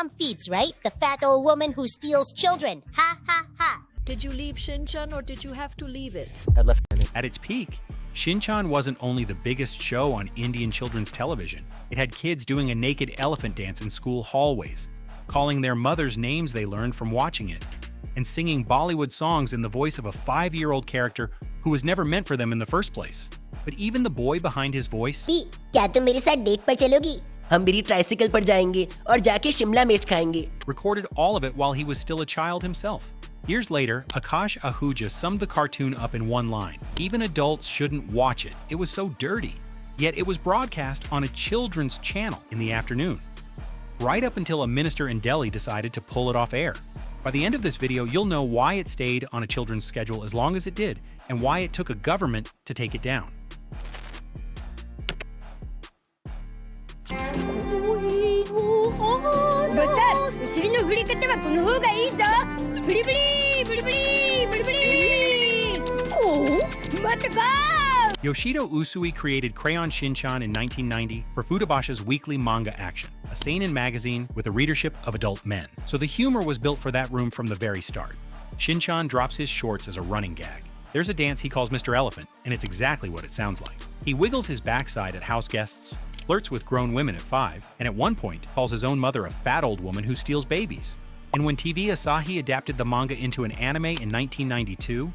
mom feeds, right? The fat old woman who steals children. Ha ha ha. Did you leave Shinchan or did you have to leave it? At its peak, Shinchan wasn't only the biggest show on Indian children's television. It had kids doing a naked elephant dance in school hallways, calling their mothers names they learned from watching it, and singing Bollywood songs in the voice of a 5-year-old character who was never meant for them in the first place. But even the boy behind his voice, बी, क्या तुम मेरे साथ date पर चलोगी? हम मेरी tricycle पर जाएंगे और जाके शिमला मिर्च खाएंगे. recorded all of it while he was still a child himself. Years later, Aakash Ahuja summed the cartoon up in one line. Even adults shouldn't watch it. It was so dirty. Yet it was broadcast on a children's channel in the afternoon, right up until a minister in Delhi decided to pull it off air. By the end of this video, you'll know why it stayed on a children's schedule as long as it did, and why it took a government to take it down. Yoshito Usui created Crayon Shin-chan in 1990 for Futubasha's Weekly Manga Action, a seinen magazine with a readership of adult men. So the humor was built for that room from the very start. Shinchan drops his shorts as a running gag. There's a dance he calls Mr. Elephant, and it's exactly what it sounds like. He wiggles his backside at house guests, flirts with grown women at 5, and at one point calls his own mother a fat old woman who steals babies. And when TV Asahi adapted the manga into an anime in 1992,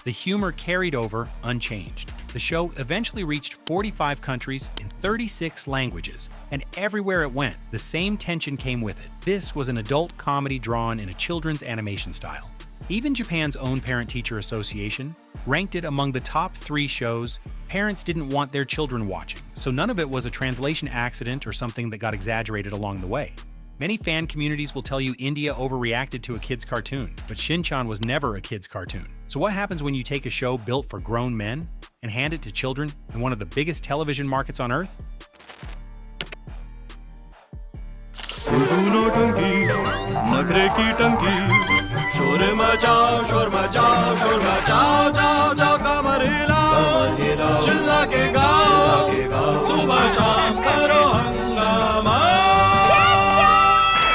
the humor carried over unchanged. The show eventually reached 45 countries in 36 languages, and everywhere it went, the same tension came with it. This was an adult comedy drawn in a children's animation style. Even Japan's own Parent-Teacher Association ranked it among the top 3 shows parents didn't want their children watching, so none of it was a translation accident or something that got exaggerated along the way. Many fan communities will tell you India overreacted to a kid's cartoon, but Shinchan was never a kid's cartoon. So what happens when you take a show built for grown men and hand it to children in one of the biggest television markets on earth?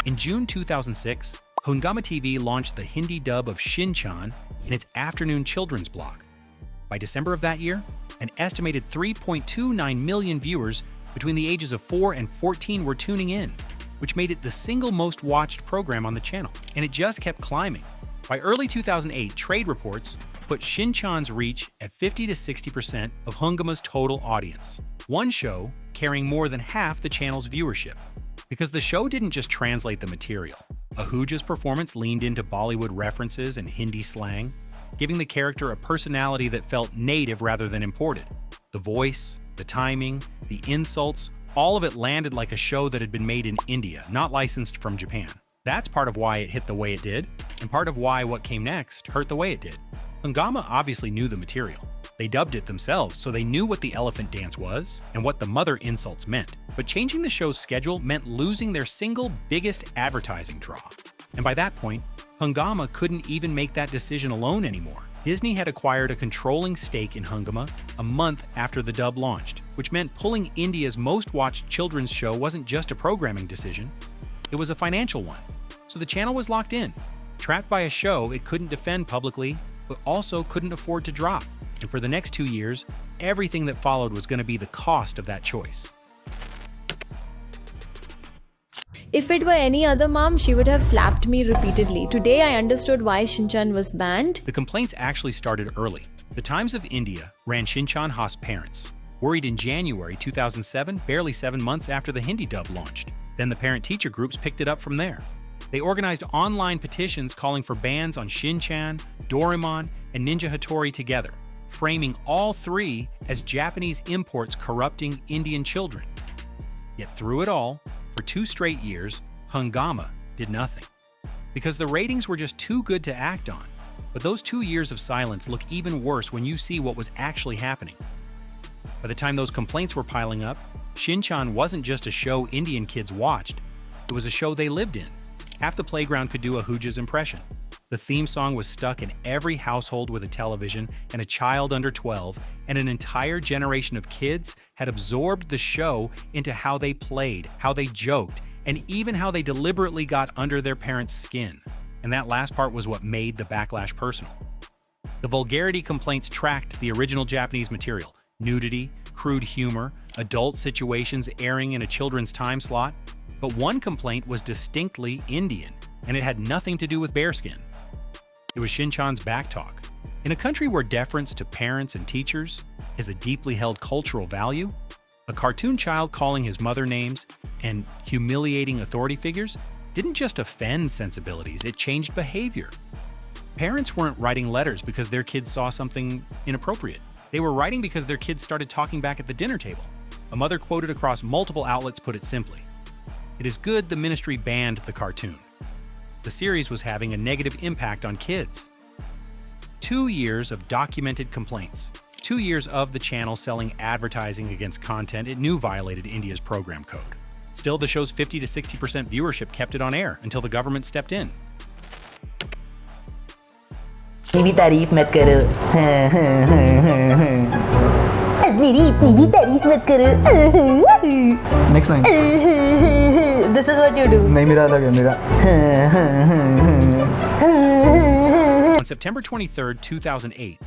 In June 2006, Hungama TV launched the Hindi dub of Shinchan in its afternoon children's block. By December of that year, an estimated 3.29 million viewers between the ages of 4 and 14 were tuning in, which made it the single most watched program on the channel. And it just kept climbing. By early 2008, trade reports put Shinchan's reach at 50 to 60% of Hungama's total audience, one show carrying more than half the channel's viewership. Because the show didn't just translate the material. Ahuja's performance leaned into Bollywood references and Hindi slang, giving the character a personality that felt native rather than imported. The voice, the timing, the insults, all of it landed like a show that had been made in India, not licensed from Japan. That's part of why it hit the way it did, and part of why what came next hurt the way it did. Hungama obviously knew the material. They dubbed it themselves, so they knew what the elephant dance was and what the mother insults meant. But changing the show's schedule meant losing their single biggest advertising draw. And by that point, Hungama couldn't even make that decision alone anymore. Disney had acquired a controlling stake in Hungama a month after the dub launched, which meant pulling India's most watched children's show wasn't just a programming decision, it was a financial one. So the channel was locked in, trapped by a show it couldn't defend publicly, but also couldn't afford to drop. And for the next 2 years, everything that followed was going to be the cost of that choice. If it were any other mom, she would have slapped me repeatedly. Today I understood why Shinchan was banned. The complaints actually started early. The Times of India ran Shinchan Ha's parents, worried in January 2007, barely 7 months after the Hindi dub launched. Then the parent-teacher groups picked it up from there. They organized online petitions calling for bans on Shinchan, Doraemon, and Ninja Hattori together, framing all 3 as Japanese imports corrupting Indian children. Yet through it all, for 2 straight years, Hungama did nothing. Because the ratings were just too good to act on. But those 2 years of silence look even worse when you see what was actually happening. By the time those complaints were piling up, Shinchan wasn't just a show Indian kids watched, it was a show they lived in. Half the playground could do Ahuja's impression. The theme song was stuck in every household with a television and a child under 12, and an entire generation of kids had absorbed the show into how they played, how they joked, and even how they deliberately got under their parents' skin. And that last part was what made the backlash personal. The vulgarity complaints tracked the original Japanese material: nudity, crude humor, adult situations airing in a children's time slot. But one complaint was distinctly Indian, and it had nothing to do with bearskin. It was Shinchan's backtalk. In a country where deference to parents and teachers is a deeply held cultural value, a cartoon child calling his mother names and humiliating authority figures didn't just offend sensibilities, it changed behavior. Parents weren't writing letters because their kids saw something inappropriate. They were writing because their kids started talking back at the dinner table. A mother quoted across multiple outlets put it simply: "It is good the ministry banned the cartoon. The series was having a negative impact on kids." 2 years of documented complaints. 2 years of the channel selling advertising against content it knew violated India's program code. Still, the show's 50 to 60% viewership kept it on air until the government stepped in. मेरी तारीफ मत करो। मेरी इतनी भी तारीफ मत करो। Next line. This is what you do. नहीं, मेरा अलग है मेरा। On September 23, 2008,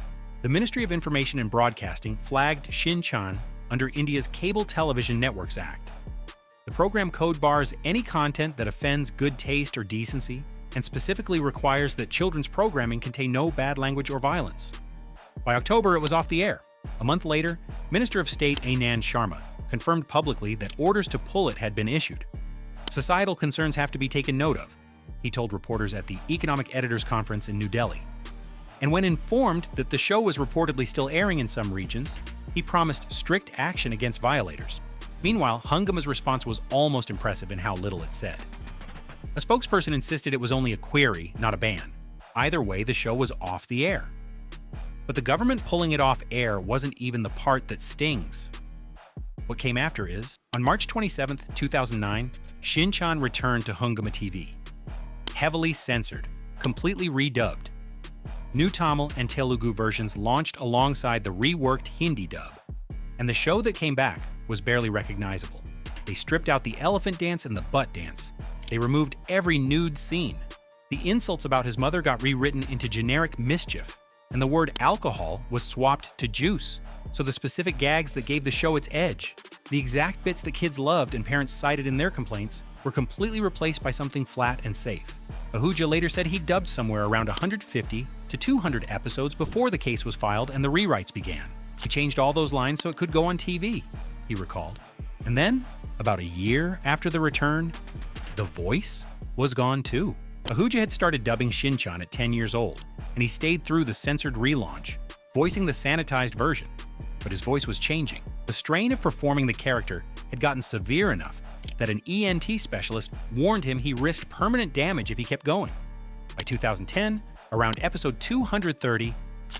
the Ministry of Information and Broadcasting flagged Shinchan under India's Cable Television Networks Act. The program code bars any content that offends good taste or decency, and specifically requires that children's programming contain no bad language or violence. By October, it was off the air. A month later, Minister of State Anand Sharma confirmed publicly that orders to pull it had been issued. Societal concerns have to be taken note of, he told reporters at the Economic Editors Conference in New Delhi. And when informed that the show was reportedly still airing in some regions, he promised strict action against violators. Meanwhile, Hungama's response was almost impressive in how little it said. A spokesperson insisted it was only a query, not a ban. Either way, the show was off the air. But the government pulling it off air wasn't even the part that stings. What came after is, on March 27, 2009, Shinchan returned to Hungama TV. Heavily censored, completely redubbed. New Tamil and Telugu versions launched alongside the reworked Hindi dub. And the show that came back was barely recognizable. They stripped out the elephant dance and the butt dance. They removed every nude scene. The insults about his mother got rewritten into generic mischief, and the word alcohol was swapped to juice. So the specific gags that gave the show its edge, the exact bits that kids loved and parents cited in their complaints, were completely replaced by something flat and safe. Ahuja later said he dubbed somewhere around 150 to 200 episodes before the case was filed and the rewrites began. He changed all those lines so it could go on TV, he recalled. And then, about a year after the return, the voice was gone too. Ahuja had started dubbing Shinchan at 10 years old, and he stayed through the censored relaunch, voicing the sanitized version. But his voice was changing. The strain of performing the character had gotten severe enough that an ENT specialist warned him he risked permanent damage if he kept going. By 2010, around episode 230,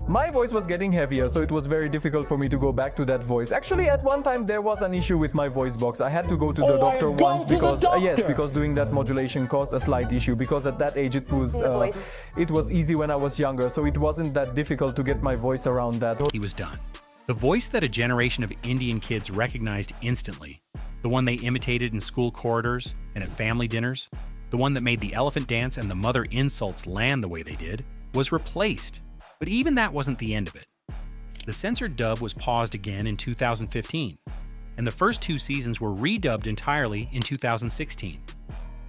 My voice was getting heavier, so it was very difficult for me to go back to that voice. Actually, at one time there was an issue with my voice box. I had to go to the doctor once because yes, because doing that modulation caused a slight issue. Because at that age it was easy when I was younger, so it wasn't that difficult to get my voice around that. he was done. The voice that a generation of Indian kids recognized instantly, the one they imitated in school corridors and at family dinners, the one that made the elephant dance and the mother insults land the way they did, was replaced. But even that wasn't the end of it. The censored dub was paused again in 2015, and the first 2 seasons were redubbed entirely in 2016.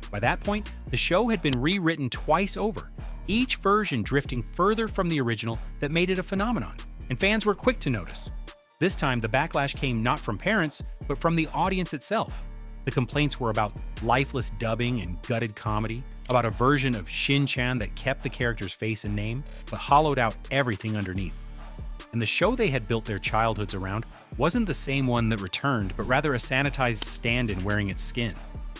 By that point, the show had been rewritten twice over, each version drifting further from the original that made it a phenomenon, and fans were quick to notice. This time, the backlash came not from parents, but from the audience itself. The complaints were about lifeless dubbing and gutted comedy, about a version of Shinchan that kept the character's face and name, but hollowed out everything underneath. And the show they had built their childhoods around wasn't the same one that returned, but rather a sanitized stand-in wearing its skin.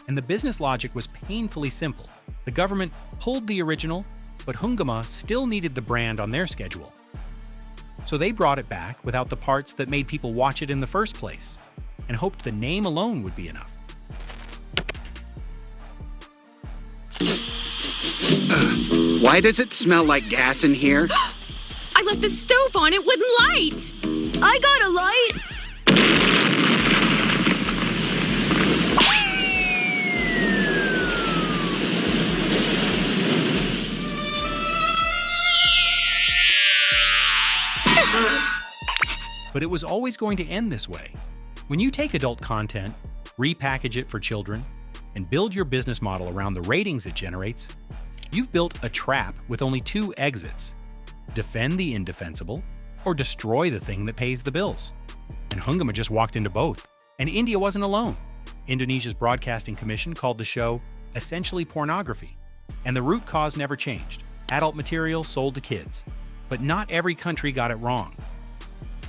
And the business logic was painfully simple. The government pulled the original, but Hungama still needed the brand on their schedule. So they brought it back without the parts that made people watch it in the first place, and hoped the name alone would be enough. Why does it smell like gas in here? I left the stove on, it wouldn't light. I got a light. But it was always going to end this way. When you take adult content, repackage it for children, and build your business model around the ratings it generates, you've built a trap with only two exits: defend the indefensible, or destroy the thing that pays the bills. And Hungama just walked into both. And India wasn't alone. Indonesia's Broadcasting Commission called the show essentially pornography, and the root cause never changed: adult material sold to kids. But not every country got it wrong.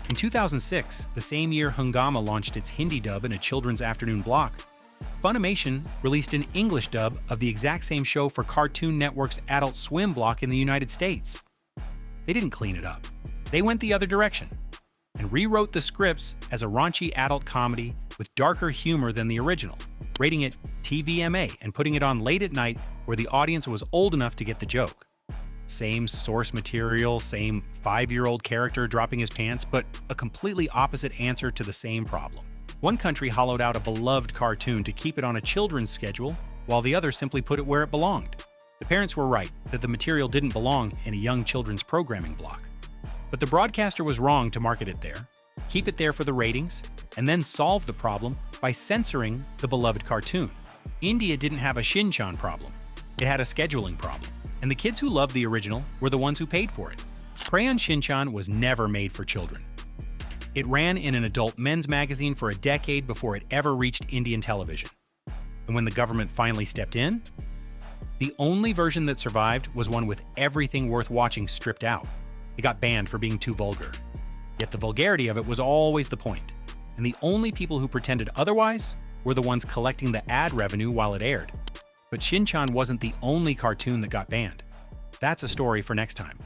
In 2006, the same year Hungama launched its Hindi dub in a children's afternoon block, Funimation released an English dub of the exact same show for Cartoon Network's Adult Swim block in the United States. They didn't clean it up. They went the other direction and rewrote the scripts as a raunchy adult comedy with darker humor than the original, rating it TVMA and putting it on late at night where the audience was old enough to get the joke. Same source material, same 5-year-old character dropping his pants, but a completely opposite answer to the same problem. One country hollowed out a beloved cartoon to keep it on a children's schedule, while the other simply put it where it belonged. The parents were right that the material didn't belong in a young children's programming block. But the broadcaster was wrong to market it there, keep it there for the ratings, and then solve the problem by censoring the beloved cartoon. India didn't have a Shinchan problem. It had a scheduling problem. And the kids who loved the original were the ones who paid for it. Crayon Shin-chan was never made for children. It ran in an adult men's magazine for a decade before it ever reached Indian television. And when the government finally stepped in, the only version that survived was one with everything worth watching stripped out. It got banned for being too vulgar. Yet the vulgarity of it was always the point. And the only people who pretended otherwise were the ones collecting the ad revenue while it aired. But Shinchan wasn't the only cartoon that got banned. That's a story for next time.